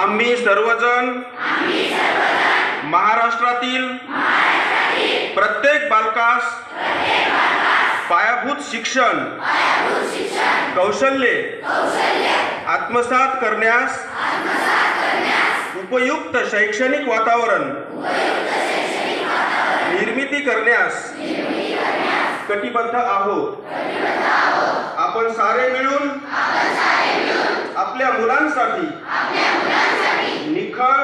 आम्ही सर्वजण महाराष्ट्रातील प्रत्येक बालकास पायाभूत शिक्षण कौशल्ये आत्मसात करण्यास उपयुक्त शैक्षणिक वातावरण निर्मिती करण्यास कटिबद्ध आहोत। आपण सारे मिळून आपल्या मुलांसाठी निखळ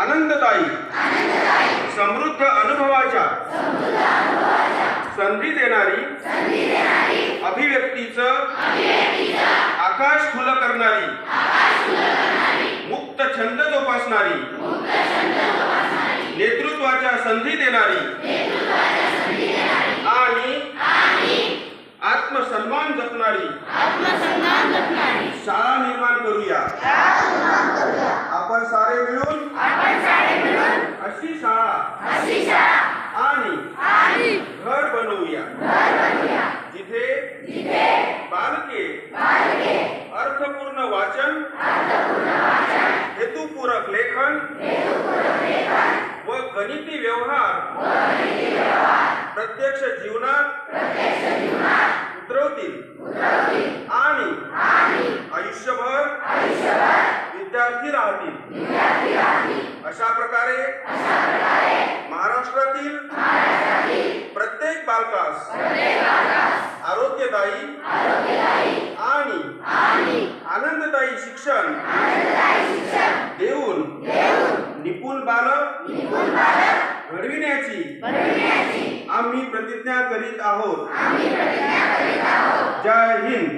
आनंददायी समृद्ध अनुभवाच्या संधी देणारी अभिव्यक्तीचं आकाश खुलं करणारी मुक्त छंद जोपासणारी नेतृत्वाच्या संधी देणारी आणि आत्मसन्मान जपणारी शाळा निर्माण करूया। आपण सारे मिळून अशी शाळा आणि घर बनवूया जिथे बालके अर्थपूर्ण वाचन हेतुपूरक लेखन व गणिती व्यवहार प्रत्यक्ष जीवनात उतरवतील आणि आयुष्यभर विद्यार्थी राहतील। अशा प्रकारे महाराष्ट्रातील प्रत्येक बालकास आरोग्यदायी आणि आनंददायी शिक्षण देऊन निपुण बालक घडविण्याची आम्ही प्रतिज्ञा करीत आहोत। जय हिंद।